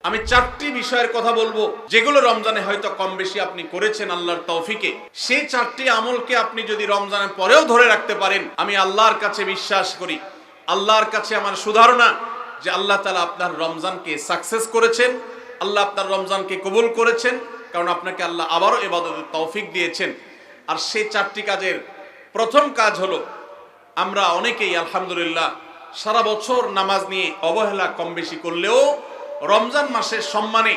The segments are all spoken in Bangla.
আমি 4টি বিষয়ের কথা বলবো যেগুলো রমজানে হয়তো কম বেশি আপনি করেছেন আল্লাহর তৌফিকে। সেই 4টি আমলকে আপনি যদি রমজানের পরেও ধরে রাখতে পারেন, আমি আল্লাহর কাছে বিশ্বাস করি, আল্লাহর কাছে আমার সুধারণা যে আল্লাহ তাআলা আপনার রমজানকে সাকসেস করেছেন, আল্লাহ আপনার রমজানকে কবুল করেছেন, কারণ আপনাকে আল্লাহ আবারও ইবাদতের তৌফিক দিয়েছেন। আর সেই 4টি কাজের প্রথম কাজ হলো, আমরা অনেকেই আলহামদুলিল্লাহ সারা বছর নামাজ নিয়ে অবহেলা কম বেশি করলেও রমজান মাসের সম্মানে,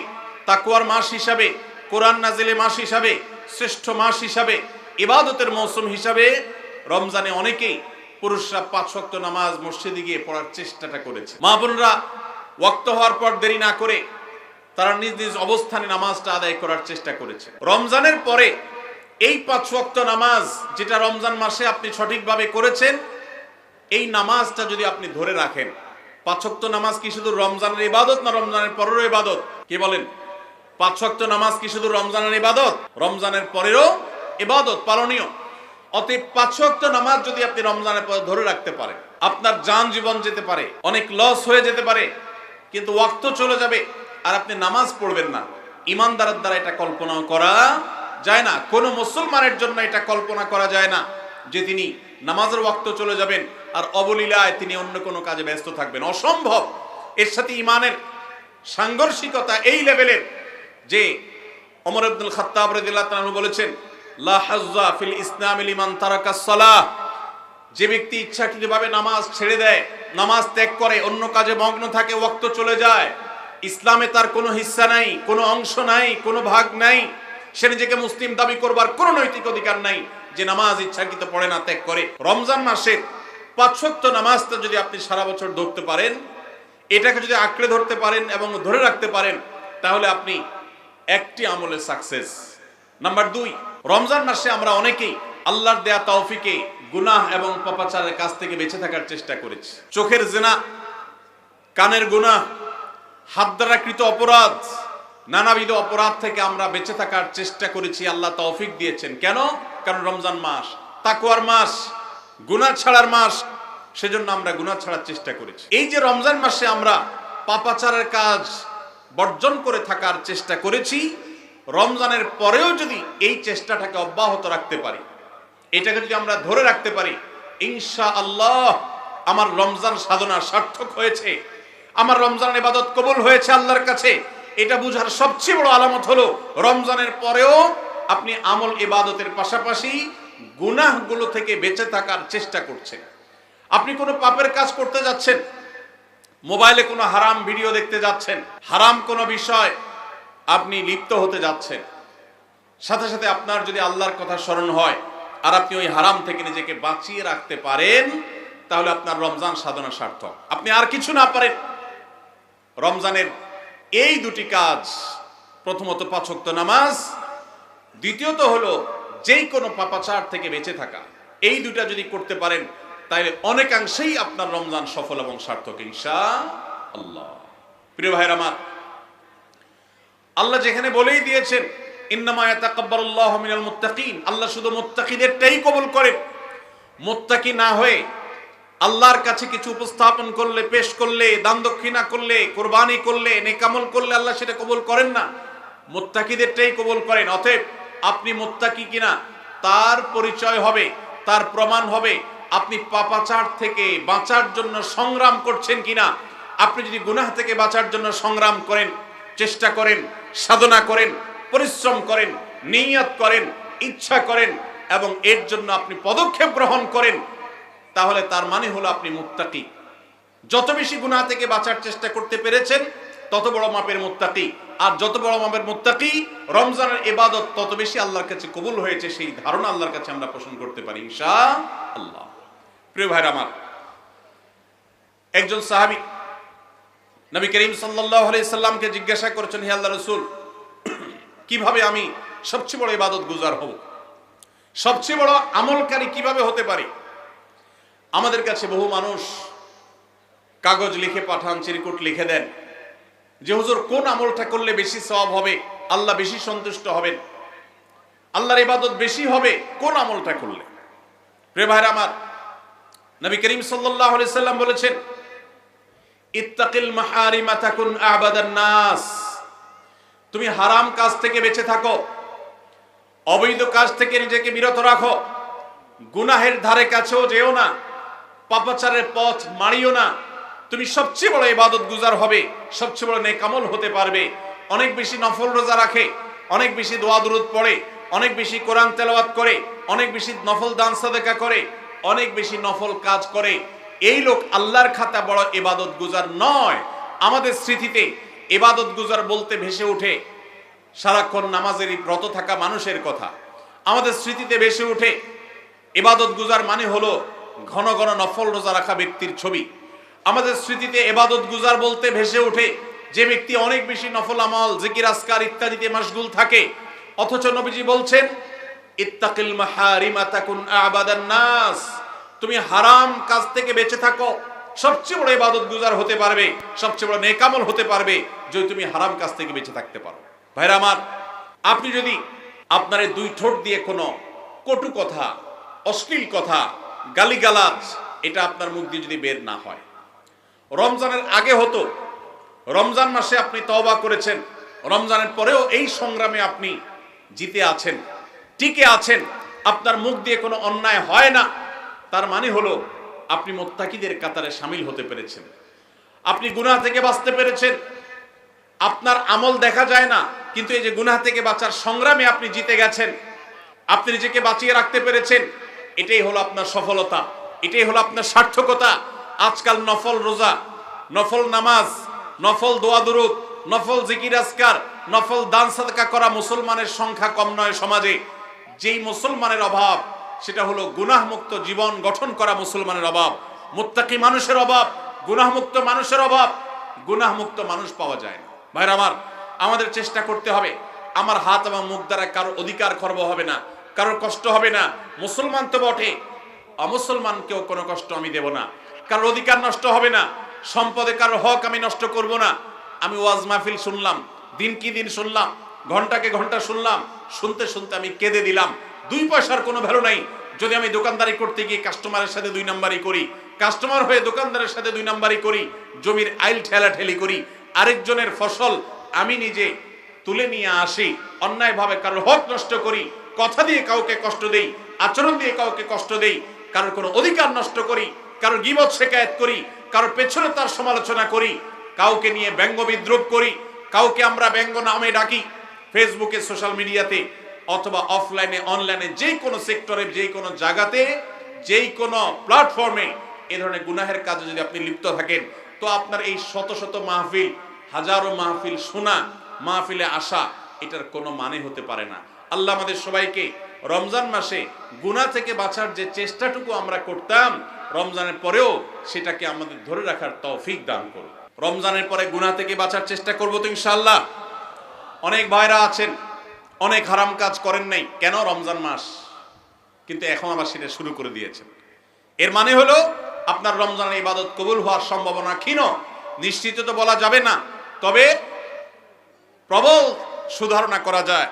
তাকওয়ার মাস হিসাবে, কোরআন নাজিলের মাস হিসাবে, শ্রেষ্ঠ মাস হিসাবে, ইবাদতের মৌসুম হিসাবে রমজানে অনেকেই পুরুষরা 5 ওয়াক্ত নামাজ মসজিদে গিয়ে পড়ার চেষ্টাটা করেছে। মা বোনরা ওয়াক্ত হওয়ার পর দেরি না করে তারা নিজ নিজ অবস্থানে নামাজটা আদায় করার চেষ্টা করেছে। রমজানের পরে এই 5 ওয়াক্ত নামাজ যেটা রমজান মাসে আপনি সঠিকভাবে করেছেন, এই নামাজটা যদি আপনি ধরে রাখেন, 5 ওয়াক্ত নামাজ কি শুধু রমজানের ইবাদত না রমজানের পরেরও ইবাদত? কি বলেন? 5 ওয়াক্ত নামাজ কি শুধু রমজানের ইবাদত? রমজানের পরেরও ইবাদত, পালনীয়। অতএব 5 ওয়াক্ত নামাজ যদি আপনি রমজানের পরে ধরে রাখতে পারেন, আপনার জান জীবন যেতে পারে, অনেক লস হয়ে যেতে পারে, কিন্তু ওয়াক্ত চলে যাবে আর আপনি নামাজ পড়বেন না। ইমানদারের দ্বারা এটা কল্পনা করা যায় না। কোন মুসলমানের জন্য এটা কল্পনা করা যায় না যে তিনি নামাজের ওয়াক্ত চলে যাবেন আর অবলীলায় তিনি অন্য কোনো কাজে ব্যস্ত থাকবেন। অসম্ভব। এর সাথে ইমানের সাংঘর্ষিকতা এই লেভেলের যে ওমর ইবনুল খাত্তাব রাদিয়াল্লাহু তাআলা বলেছেন, লা হাজ্জা ফিল ইসলাম লিমান তারাকাস সালাহ। যে ব্যক্তি ইচ্ছাকৃতভাবে নামাজ ছেড়ে দেয়, নামাজ ত্যাগ করে, অন্য কাজে মগ্ন থাকে, ওয়াক্ত চলে যায়, ইসলামে তার কোনো হিস্সা নাই, কোনো অংশ নাই, কোনো ভাগ নাই। সে নিজেকে মুসলিম দাবি করবার কোনো নৈতিক অধিকার নাই যে নামাজ ইচ্ছাকৃত পড়ে না, ত্যাগ করে। রমজান মাসের 5 ওয়াক্ত নামাজটা যদি আপনি সারা বছর ধরতে পারেন, এটাকে যদি আঁকড়ে ধরতে পারেন এবং ধরে রাখতে পারেন, তাহলে আপনি একটি আমলে সাকসেস। নাম্বার 2, রমজান মাসে আমরা অনেকেই আল্লাহর দেয়া তৌফিকে গুনাহ এবং পাপাচারের কাছ থেকে বেঁচে থাকার চেষ্টা করেছি। চোখের জিনা, কানের গুনাহ, হাত দ্বারা কৃত অপরাধ, নানাবিধ অপরাধ থেকে আমরা বেঁচে থাকার চেষ্টা করেছি। আল্লাহ তৌফিক দিয়েছেন। কেন? কারণ রমজান মাস তাকওয়ার মাস, গুনাহ ছাড়ার মাস, সেজন্য আমরা গুনাহ ছাড়ার চেষ্টা করেছি। এই যে রমজান মাসে আমরা পাপাচারের কাজ বর্জন করে থাকার চেষ্টা করেছি, রমজানের পরেও যদি এই চেষ্টাটাকে অব্যাহত রাখতে পারি, এটাকে যদি আমরা ধরে রাখতে পারি, ইনশাআল্লাহ আমার রমজান সাধনা সার্থক হয়েছে, আমার রমজান ইবাদত কবুল হয়েছে আল্লাহর কাছে। এটা বুঝার সবচেয়ে বড় আলামত হলো রমজানের পরেও আপনি আমল ইবাদতের পাশাপাশি গুনাহগুলো থেকে বেঁচে থাকার চেষ্টা করছেন। আপনি কোনো পাপের কাজ করতে যাচ্ছেন, মোবাইলে কোনো হারাম ভিডিও দেখতে যাচ্ছেন, হারাম কোনো বিষয় আপনি লিপ্ত হতে যাচ্ছেন, সাথে সাথে আপনার যদি আল্লাহর কথা স্মরণ হয় আর আপনি ওই হারাম থেকে নিজেকে বাঁচিয়ে রাখতে পারেন, তাহলে আপনার রমজান সাধনা সার্থক। আপনি আর কিছু না পারেন, রমজানের এই 2টি কাজ, প্রথমত 5 ওয়াক্ত নামাজ, দ্বিতীয়ত হলো যেই কোনো পাপাচার থেকে বেঁচে থাকা, এই 2টা যদি করতে পারেন তাহলে অনেকাংশেই আপনার রমজান সফল এবং সার্থক ইনশাআল্লাহ। প্রিয় ভাইরা আমার, আল্লাহ যেখানে বলেই দিয়েছেন ইন্নামা ইয়াতাকাব্বালুল্লাহু মিনাল মুত্তাকিন, আল্লাহ শুধু মুত্তাকিদেরটাই কবুল করেন। মুত্তাকি না হয়ে আল্লাহর কাছে কিছু উপস্থাপন করলে, পেশ করলে, দান দক্ষিণা করলে, কুরবানি করলে, নেক আমল করলে আল্লাহ সেটা কবুল করেন না, মুত্তাকিদেরটাই কবুল করেন। অতএব আপনি মুত্তাকি কিনা তার পরিচয় হবে, তার প্রমাণ হবে আপনি পাপাচার থেকে বাঁচার জন্য সংগ্রাম করছেন কিনা। আপনি যদি গুনাহ থেকে বাঁচার জন্য সংগ্রাম করেন, চেষ্টা করেন, সাধনা করেন, পরিশ্রম করেন, নিয়ত করেন, ইচ্ছা করেন এবং এর জন্য আপনি পদক্ষেপ গ্রহণ করেন, তাহলে তার মানে হলো আপনি মুত্তাকি। যত বেশি গুনাহ থেকে বাঁচার চেষ্টা করতে পেরেছেন তত বড় মাপের মুত্তাকি। আর যত বড় মাপের মুত্তাকি, রমজানের ইবাদত তত বেশি আল্লাহর কাছে কবুল হয়েছে, সেই ধারণা আল্লাহর কাছে আমরা পোষণ করতে পারি ইনশাআল্লাহ। প্রিয় ভাইরা আমার, একজন সাহাবী নবী করিম সাল্লাল্লাহু আলাইহি সাল্লামকে জিজ্ঞাসা করেছেন, হে আল্লাহর রাসূল, কিভাবে আমি সবচেয়ে বড় ইবাদত গুজার হব, সবচেয়ে বড় আমলকারী কিভাবে হতে পারি? আমাদের কাছে বহু মানুষ কাগজ লিখে পাঠান, চিরকুট লিখে দেন যে হুজুর কোন আমলটা করলে বেশি সওয়াব হবে, আল্লাহ বেশি সন্তুষ্ট হবেন, আল্লাহর ইবাদত বেশি হবে কোন আমলটা করলে। প্রিয় ভাইরা আমার, নবী করিম সাল্লাল্লাহু আলাইহি সাল্লাম বলেছেন, ইত্তাকিল মাহারিমা তাকুন আবাদান নাস। তুমি হারাম কাজ থেকে বেঁচে থাকো, অবৈধ কাজ থেকে নিজেকে বিরত রাখো, গুনাহের ধারে কাছেও যেও না, পাপাচারের পথ মারিও না। তুমি সবচেয়ে বড় ইবাদত গুজার হবে, সবচেয়ে বড় নেক আমল হতে পারবে। অনেক বেশি নফল রোজা রাখে, অনেক বেশি দোয়া দুরূদ পড়ে, অনেক বেশি কোরআন তেলাওয়াত করে, অনেক বেশি নফল দান সাদাকা করে, অনেক বেশি নফল কাজ করে, এই লোক আল্লাহর খাতা বড় ইবাদত গুজার নয়। আমাদের স্মৃতিতে ইবাদত গুজার বলতে ভেসে ওঠে সারাক্ষণ নামাজেরই ব্রত থাকা মানুষের কথা। আমাদের স্মৃতিতে ভেসে ওঠে ইবাদত গুজার মানে হলো ঘন ঘন নফল রোজা রাখা ব্যক্তির ছবি। আমাদের স্মৃতিতে ইবাদত গুজার বলতে ভেসে ওঠে যে ব্যক্তি অনেক বেশি নফল আমল, জিকির আজকার ইত্যাদিতে মাশগুল থাকে। অথচ নবীজি বলছেন, ইত্তাকিল মাহারিমা তাকুন আবাদান নাস, তুমি হারাম কাজ থেকে বেঁচে থাকো, সবচেয়ে বড় ইবাদত গুজার হতে পারবে, সবচেয়ে বড় নেক আমল হতে পারবে যদি তুমি হারাম কাজ থেকে বেঁচে থাকতে পারো। ভাইরা আমার, আপনি যদি আপনার এই দুই ঠোঁট দিয়ে কোনো কটু কথা, অশ্লীল কথা, গালিগালাজ এটা আপনার মুখ দিয়ে যদি বের না হয়, রমজানের আগে হতো, রমজান মাসে আপনি তওবা করেছেন, রমজানের পরেও এই সংগ্রামে আপনি জিতে আছেন, টিকে আছেন, আপনার মুখ দিয়ে কোনো অন্যায় হয় না, তার মানে হলো আপনি মুত্তাকিদের কাতারে শামিল হতে পেরেছেন, আপনি গুনাহ থেকে বাঁচতে পেরেছেন। আপনার আমল দেখা যায় না, কিন্তু এই যে গুনাহ থেকে বাঁচার সংগ্রামে আপনি জিতে গেছেন, আপনি নিজেকে বাঁচিয়ে রাখতে পেরেছেন, এটাই হলো আপনার সফলতা, এটাই হলো আপনার সার্থকতা। আজকাল নফল রোজা, নফল নামাজ, নফল দোয়া দুরূদ, নফল জিকির আজকার, নফল দান সাদকা করা মুসলমানের সংখ্যা কম নয় সমাজে। যেই মুসলমানের অভাব সেটা হলো গুনাহমুক্ত জীবন গঠন করা মুসলমানের অভাব, মুত্তাকি মানুষের অভাব, গুনাহমুক্ত মানুষের অভাব। গুনাহমুক্ত মানুষ পাওয়া যায় না। ভাইরা আমার, আমাদের চেষ্টা করতে হবে আমার হাত এবং মুখ দ্বারা কারোর অধিকার খর্ব হবে না, কারোর কষ্ট হবে না। মুসলমান তো বটে, অমুসলমানকেও কোনো কষ্ট আমি দেব না, কারোর অধিকার নষ্ট হবে না, সম্পদে কারোর হক আমি নষ্ট করব না। আমি ওয়াজ মাহফিল শুনলাম, দিন কি দিন শুনলাম, ঘন্টাকে ঘন্টা শুনলাম, শুনতে শুনতে আমি কেঁদে দিলাম। 2 পয়সার কোনো ভ্যালু নাই যদি আমি দোকানদারি করতে গিয়ে কাস্টমারের সাথে 2 নাম্বারি করি, কাস্টমার হয়ে দোকানদারের সাথে 2 নাম্বারি করি, জমির আইল ঠেলাঠেলি করি, আরেকজনের ফসল আমি নিজে তুলে নিয়ে আসি, অন্যায়ভাবে কারোর হক নষ্ট করি, কথা দিয়ে কাউকে কষ্ট দেই, আচরণ দিয়ে কাউকে কষ্ট দেই, কারোর কোনো অধিকার নষ্ট করি, কারোর গীবত শিকায়েত করি, কারোর পেছনে তার সমালোচনা করি, কাউকে নিয়ে ব্যঙ্গ বিদ্রুপ করি, কাউকে আমরা ব্যঙ্গ নামে ডাকি, ফেসবুকে, সোশ্যাল মিডিয়াতে অথবা অফলাইনে অনলাইনে যেই কোনো সেক্টরে, যেই কোনো জায়গাতে, যেই কোনো প্ল্যাটফর্মে এ ধরনের গুনাহের কাজে যদি আপনি লিপ্ত থাকেন, তো আপনার এই শত শত মাহফিল, হাজারো মাহফিল শোনা, মাহফিলে আসা, এটার কোনো মানে হতে পারে না। আল্লাহ আমাদের সবাইকে রমজান মাসে গুনাহ থেকে বাঁচার যে চেষ্টাটুকু আমরা করতাম, রমজানের পরেও সেটাকে আমাদের ধরে রাখার তৌফিক দান করুন। রমজানের পরে গুনাহ থেকে বাঁচার চেষ্টা করব তো ইনশাআল্লাহ। অনেক ভাইরা আছেন অনেক হারাম কাজ করেন নাই, কেন? রমজান মাস, কিন্তু এখন আবার সেটা শুরু করে দিয়েছেন। এর মানে হলো আপনার রমজানের ইবাদত কবুল হওয়ার সম্ভাবনা ক্ষীণ। নিশ্চিত তো বলা যাবে না, তবে প্রবল সুধারণা করা যায়,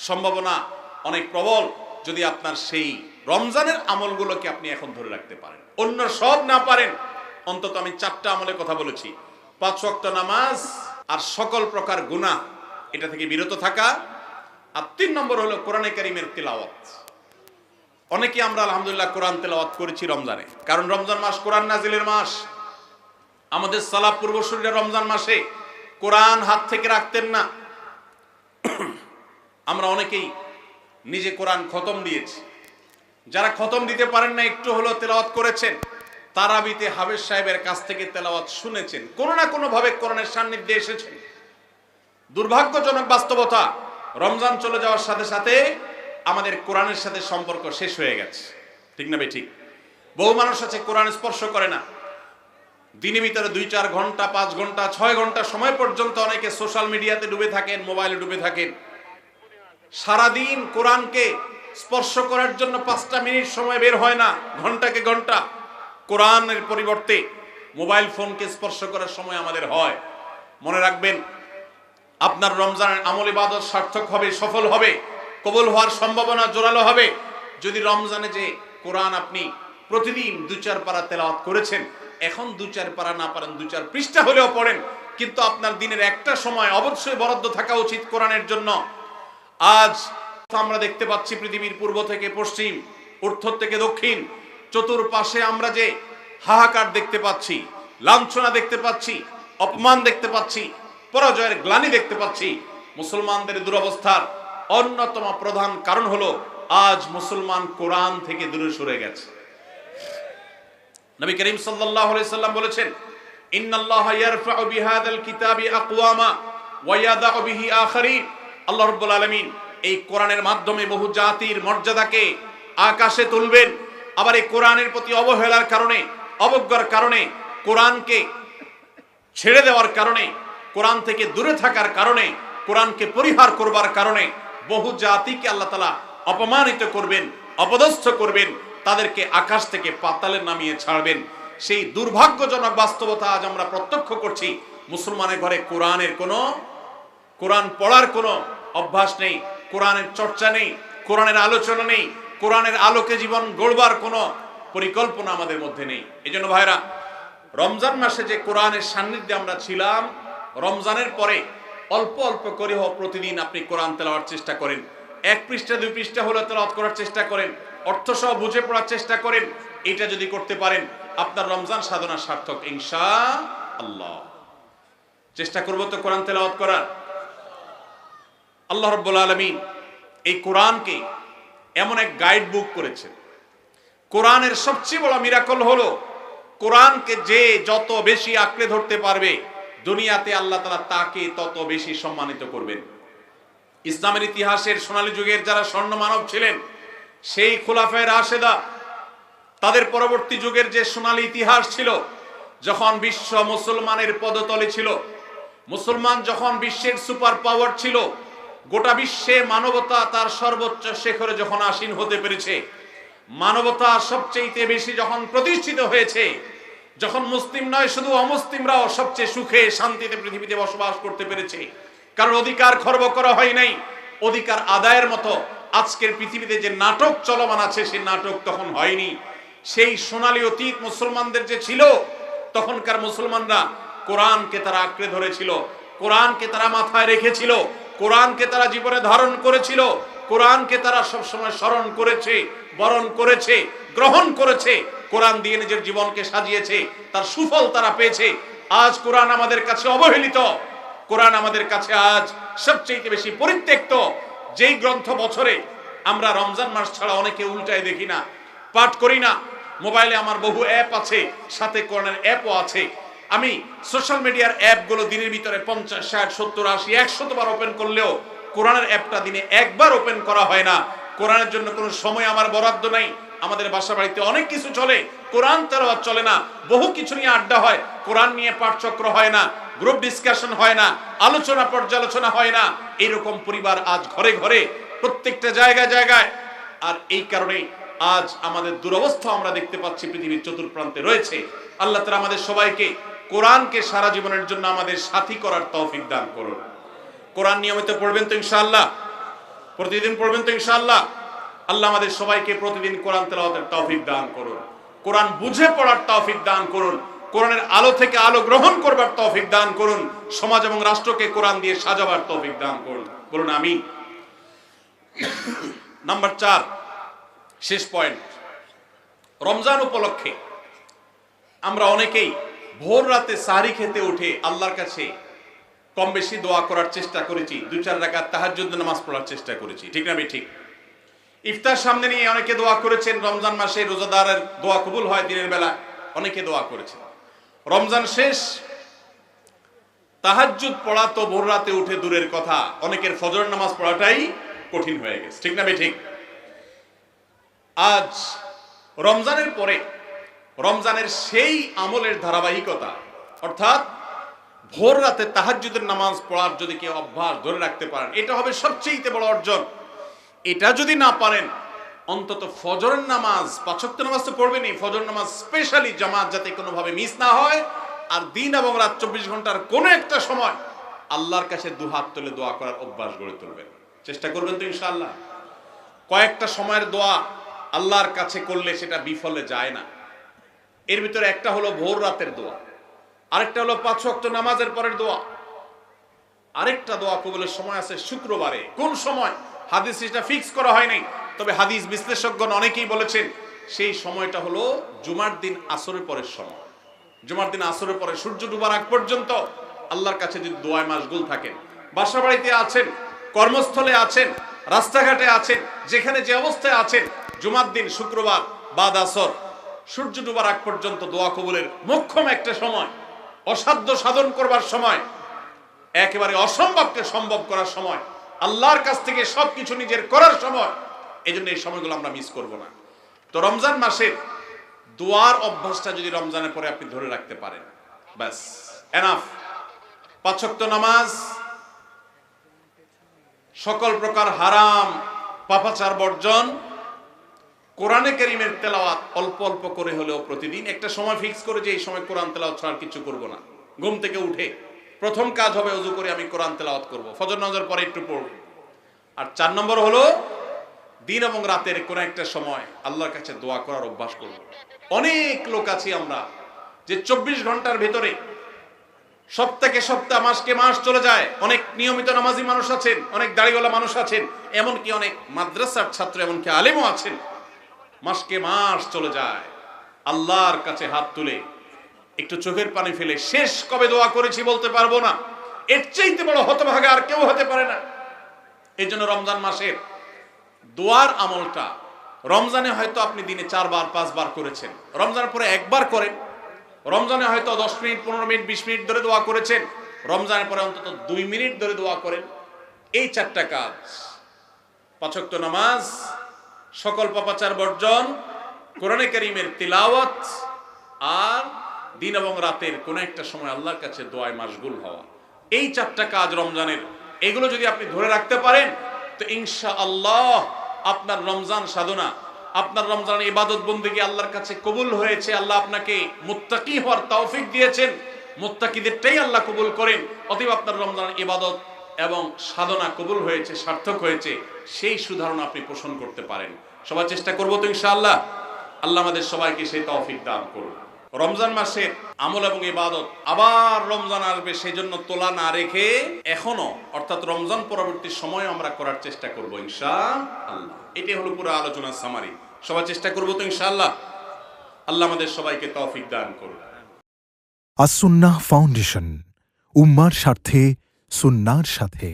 সম্ভাবনা অনেক প্রবল যদি আপনার সেই রমজানের আমলগুলোকে আপনি এখন ধরে রাখতে পারেন। অন্য সব না পারেন, অন্তত আমি 4টা আমলের কথা বলেছি, 5 ওয়াক্ত নামাজ আর সকল প্রকার গুনাহ এটা থেকে বিরত থাকা, আর 3 নম্বর হলো কোরআনে কারীমের তিলাওয়াত। অনেকে আমরা আলহামদুলিল্লাহ কোরআন তেলাওয়াত করেছি রমজানে, কারণ রমজান মাস কোরআন নাজিলের মাস। আমাদের সালাফ পূর্বসূরীরা রমজান মাসে কোরআন হাত থেকে রাখতেন না। আমরা অনেকেই নিজে কোরআন খতম দিয়েছি, যারা খতম দিতে পারেন না একটু হলো তেলাওয়াত করেছেন, তারাবিতে হাফেজ সাহেবের কাছ থেকে তেলাওয়াত শুনেছেন, কোনো না কোনো ভাবে কোরআনের সান্নিধ্যে এসেছেন। দুর্ভাগ্যজনক বাস্তবতা, রমজান চলে যাওয়ার সাথে সাথে আমাদের কোরআনের সাথে সম্পর্ক শেষ হয়ে গেছে। ঠিক না ভাই? ঠিক। বহু মানুষ আছে কোরআন স্পর্শ করে না, দিনের ভিতরে 2-4 ঘন্টা, 5 ঘন্টা, 6 ঘন্টা সময় পর্যন্ত অনেকে সোশ্যাল মিডিয়াতে ডুবে থাকেন, মোবাইলে ডুবে থাকেন। সারাদিন কোরআনকে স্পর্শ করার জন্য 5টা মিনিট সময় বের হয় না, ঘন্টাকে ঘন্টা কোরআনের পরিবর্তে মোবাইল ফোনকে স্পর্শ করার সময় আমাদের হয়। মনে রাখবেন, আপনার রমজানের আমল ইবাদত সার্থক হবে, সফল হবে, কবুল হওয়ার সম্ভাবনা জোরালো হবে যদি রমজানে যে কোরআন আপনি প্রতিদিন 2-4 পারা তেলাওয়াত করেছেন, এখন 2-4 পারা না পারেন 2-4 পৃষ্ঠা হলেও পড়েন, কিন্তু আপনার দিনের একটা সময় অবশ্যই বরাদ্দ থাকা উচিত কোরআনের জন্য। আজ আমরা দেখতে পাচ্ছি পৃথিবীর পূর্ব থেকে পশ্চিম, উত্তর থেকে দক্ষিণ, চতুর্পাশে আমরা যে হাহাকার দেখতে পাচ্ছি, লাঞ্ছনা দেখতে পাচ্ছি, অপমান দেখতে পাচ্ছি, পরাজয়ের গ্লানি দেখতে পাচ্ছি। মুসলমানদের দুরবস্থার অন্যতম প্রধান কারণ হলো আজ মুসলমান কোরআন থেকে দূরে সরে গেছে। নবী করিম সাল্লাল্লাহু আলাইহি সাল্লাম বলেছেন, ইন্নাল্লাহা ইয়ারফাউ বিহাদাল কিতাবি আকওয়ামা ওয়া ইয়াদাউ বিহি আখারিন। আল্লাহ রাব্বুল আলামিন এই কোরআনের মাধ্যমে বহু জাতির মর্যাদাকে আকাশে তুলবেন। আবার এই কোরআনের প্রতি অবহেলার কারণে, অবজ্ঞার কারণে, কোরআনকে ছেড়ে দেওয়ার কারণে, কোরআন থেকে দূরে থাকার কারণে, কোরআনকে পরিহার করবার কারণে বহু জাতিকে আল্লাহ তাআলা অপমানিত করবেন, অপদস্থ করবেন, তাদেরকে আকাশ থেকে পাতালে নামিয়ে ছাড়বেন। সেই দুর্ভাগ্যজনক বাস্তবতা আজ আমরা প্রত্যক্ষ করছি। মুসলমানের ঘরে কোরআন পড়ার কোনো অভ্যাস নেই, কোরআনের চর্চা নেই, কোরআনের আলোচনা নেই, কোরআনের আলোকে জীবন গড়বার কোনো পরিকল্পনা আমাদের মধ্যে নেই। এজন্য ভাইরা, রমজান মাসে যে কোরআনের সান্নিধ্যে আমরা ছিলাম, রমজানের পরে অল্প অল্প করে হোক প্রতিদিন আপনি কোরআন তেলাওয়ার চেষ্টা করেন। 1 পৃষ্ঠা 2 পৃষ্ঠা হলে তেলাওয়াত করার চেষ্টা করেন, অর্থ সহ বুঝে পড়ার চেষ্টা করেন। এটা যদি করতে পারেন আপনার রমজান সাধনা সার্থক ইনশাআল্লাহ। চেষ্টা করব তো কোরআন তেলাওয়াত করার। আল্লাহ রাব্বুল আলামিন এই কোরআনকে এমন এক গাইড বুক করেছেন। কোরআনের সবচেয়ে বড় মিরাকল হলো কোরআনকে যে যত বেশি আঁকড়ে ধরতে পারবে দুনিয়াতে আল্লাহ তাআলা তাকে তত বেশি সম্মানিত করবেন। ইসলামের ইতিহাসের সোনালী যুগের যারা স্বর্ণ মানব ছিলেন, সেই খুলাফায়ে রাশেদা, তাদের পরবর্তী যুগের যে সোনালী ইতিহাস ছিল, যখন বিশ্ব মুসলমানের পদতলে ছিল, মুসলমান যখন বিশ্বের সুপার পাওয়ার ছিল, গোটা বিশ্বে মানবতা তার সর্বোচ্চ শিখরে যখন আসীন হতে পেরেছে, মানবতা সবচেয়ে বেশি যখন প্রতিষ্ঠিত হয়েছে, যখন মুসলিম নয় শুধু অমুসলিমরাও সবচেয়ে সুখে শান্তিতে পৃথিবীতে বসবাস করতে পেরেছে, কারণ অধিকার খর্ব করা হয় নাই, অধিকার আদায়ের মতো আজকের পৃথিবীতে যে নাটক চলমান আছে সেই নাটক তখন হয়নি। সেই সোনালী অতীত মুসলমানদের যে ছিল, তখনকার মুসলমানরা কোরআনকে তারা আঁকড়ে ধরেছিল, কোরআনকে তারা মাথায় রেখেছিল, কোরআনকে তারা জীবনে ধারণ করেছিল, কোরআনকে তারা সবসময় স্মরণ করেছে, বরণ করেছে, গ্রহণ করেছে, কোরআন দিয়ে নিজের জীবনকে সাজিয়েছে, তার সুফল তারা পেয়েছে। আজ কোরআন আমাদের কাছে অবহেলিত, কোরআন আমাদের কাছে আজ সবচেয়ে বেশি পরিত্যক্ত। যেই গ্রন্থ বছরে আমরা রমজান মাস ছাড়া অনেকে উল্টায় দেখি না, পাঠ করি না। মোবাইলে আমার বহু অ্যাপ আছে, সাথে কোরআনের অ্যাপও আছে। আমি সোশ্যাল মিডিয়ার অ্যাপগুলো দিনের ভিতরে 50, 60, 70, 80, 100 বার ওপেন করলেও কোরআনের অ্যাপটা দিনে একবার ওপেন করা হয় না। কোরআনের জন্য কোনো সময় আমার বরাদ্দ নাই। আমাদের বাসা বাড়িতে অনেক কিছু চলে, কোরআন তেলাওয়াত চলে না। বহু কিছু নিয়ে আড্ডা হয়, কোরআন নিয়ে পাঠচক্র হয় না, গ্রুপ ডিসকাশন হয় না, আলোচনা পর্যালোচনা হয় না। এইরকম পরিবার আজ ঘরে ঘরে, প্রত্যেকটা জায়গায় জায়গায়। আর এই কারণে আজ আমাদের দুরবস্থা আমরা দেখতে পাচ্ছি পৃথিবীর চতুর্প্রান্তে রয়েছে। আল্লাহ তাআলা আমাদের সবাইকে কোরআনকে সারা জীবনের জন্য আমাদের সাথী করার তৌফিক দান করুন। কোরআন নিয়মিত পড়বেন তো ইনশাআল্লাহ? প্রতিদিন পড়বেন তো ইনশাআল্লাহ? আল্লাহ আমাদের সবাইকে প্রতিদিন কোরআন তেলাওয়াতের তৌফিক দান করুন, কোরআন বুঝে পড়ার তৌফিক দান করুন, কোরআনের আলো থেকে আলো গ্রহণ করবার তৌফিক দান করুন, সমাজ এবং রাষ্ট্রকে কোরআন দিয়ে সাজাবার তৌফিক দান করুন। বলুন আমিন। নাম্বার 4, শেষ পয়েন্ট। রমজান উপলক্ষে আমরা অনেকেই ভোর রাতে সাহরি খেতে উঠে আল্লাহর কাছে কম বেশি দোয়া করার চেষ্টা করেছি, 2-4 রাকাত তাহাজ্জুদ নামাজ পড়ার চেষ্টা করেছি, ঠিক না? আমি ঠিক। ইফতার সামনে নিয়ে অনেকে দোয়া করেছেন। রমজান মাসে রোজাদারের দোয়া কবুল হয় দিনের বেলা, অনেকে দোয়া করেছেন। রমজান শেষ, তাহাজ্জুদ পড়া তো ভোর রাতে উঠে দূরের কথা, অনেকের ফজর নামাজ পড়াটাই কঠিন হয়ে গেছে, ঠিক না? আমি ঠিক। আজ রমজানের পরে রমজানের সেই আমলের ধারাবাহিকতা, অর্থাৎ ভোর রাতে তাহাজ্জুদের নামাজ পড়ার যদি কেউ অভ্যাস ধরে রাখতে পারেন, এটা হবে সবচেয়ে বড় অর্জন। এটা যদি না পারেন, অন্তত ফজরের নামাজ, 5 ওয়াক্ত নামাজ তো পড়বেনই, ফজর নামাজ স্পেশালি জামাত যাতে কোনোভাবে মিস না হয়। আর দিন এবং রাত 24 ঘন্টার কোনো একটা সময় আল্লাহর কাছে দুহাত তুলে দোয়া করার অভ্যাস গড়ে তুলবেন। চেষ্টা করবেন তো ইনশাআল্লাহ? কয়েকটা সময়ের দোয়া আল্লাহর কাছে করলে সেটা বিফলে যায় না। এর ভিতরে একটা হলো ভোর রাতের দোয়া। আরেকটা হলো 5 ওয়াক্ত নামাজের পরের দোয়া। আরেকটা দোয়া কবুলের সময় আছে শুক্রবারে। কোন সময় হাদিস এটা ফিক্স করা হয় নাই, তবে হাদিস বিশ্লেষকগণ অনেকেই বলেছেন সেই সময়টা হলো জুমার দিন আসরের পরের সময়। জুমার দিন আসরের পরে সূর্য ডুবার আগ পর্যন্ত আল্লাহর কাছে যদি দোয়ায় মাশগুল থাকেন, বাসা বাড়িতে আছেন, কর্মস্থলে আছেন, রাস্তাঘাটে আছেন, যেখানে যে অবস্থায় আছেন, জুমার দিন শুক্রবার বাদ আসর সূর্য ডুবার আগ পর্যন্ত দোয়া কবুলের মোক্ষম একটা সময়, অসাধ্য সাধন করবার সময়, একেবারে অসম্ভবকে সম্ভব করার সময়, আল্লাহর কাছ থেকে সবকিছু নিজের করার সময়। এই জন্য এই সময়গুলো আমরা মিস করব না। তো রমজান মাসের দোয়ার অভ্যাসটা যদি রমজানের পরে আপনি ধরে রাখতে পারেন, ব্যাস এনাফ। 5 ওয়াক্ত নামাজ, সকল প্রকার হারাম পাপাচার বর্জন, কোরআনে কারীমের তেলাওয়াত অল্প অল্প করে হলেও প্রতিদিন একটা সময় ফিক্স করে যে এই সময় কোরআন তেলাওয়াত ছাড়া কিছু করব না। ঘুম থেকে উঠে প্রথম কাজ হবে ওযু করে আমি কোরআন তেলাওয়াত করব, ফজর নামাজের পরে একটু পড়ব। আর 4 নম্বর হলো দিন এবং রাতের কোন একটা সময় আল্লাহর কাছে দোয়া করার অভ্যাস করব। অনেক লোক আছি আমরা যে 24 ঘন্টার ভিতরে সপ্তাহে সপ্তাহ, মাসকে মাস চলে যায়। অনেক নিয়মিত নামাজি মানুষ আছেন, অনেক দাড়িওয়ালা মানুষ আছেন, এমনকি অনেক মাদ্রাসার ছাত্র, এমনকি আলেমও আছেন। মাসকে মাস চলে যায়, আল্লাহর কাছে হাত তুলে একটু চোখের পানি ফেলে শেষ কবে দোয়া করেছি বলতে পারবো না। এর চাইতে বড় হতভাগা আর কেউ হতে পারে না। এই জন্য রমজান মাসের দোয়ার আমলটা, রমজানে হয়তো আপনি দিনে 4 বার 5 বার করেছেন, রমজানের পরে একবার করেন। রমজানে হয়তো 10 মিনিট 15 মিনিট 20 মিনিট ধরে দোয়া করেছেন, রমজানের পরে অন্তত 2 মিনিট ধরে দোয়া করেন। এই 4টা কাজ, 5 ওয়াক্ত নামাজ, সকল পাপাচার বর্জন, কোরআনে কারীমের তিলাওয়াত, আর দিন এবং রাতের কোন একটা সময় আল্লাহর কাছে দোয়ায় মাশগুল হওয়া, এই 4টা কাজ রমজানের, এগুলো যদি আপনি ধরে রাখতে পারেন তো ইনশাআল্লাহ আপনার রমজান সাধনা, আপনার রমজান ইবাদত বন্দেগী আল্লাহর কাছে কবুল হয়েছে। আল্লাহ আপনাকে মুত্তাকি হওয়ার তৌফিক দিয়েছেন, মুত্তাকিদেরটাই আল্লাহ কবুল করেন। অতএব আপনার রমজান ইবাদত এবং সাধনা কবুল হয়েছে, সার্থক হয়েছে, সেই সুধারণা আপনি পোষণ করতে পারেন। সবাই চেষ্টা করবো তো ইনশাআল্লাহ। আল্লাহ আমাদের সবাইকে সেই তৌফিক দান করুন। রমজান মাসের আমল এবং ইবাদত আবার রমজান আসবে, সেই জন্য তোলা না রেখে এখনো, অর্থাৎ রমজান পরবর্তী সময় আমরা করার চেষ্টা করবো ইনশাআল্লাহ। এটাই হলো পুরো আলোচনার সামারি। সবাই চেষ্টা করবো তো ইনশাআল্লাহ। আল্লাহ আমাদের সবাইকে তৌফিক দান করুন। আস-সুন্নাহ ফাউন্ডেশন, উম্মার স্বার্থে সুন্নাহর সাথে।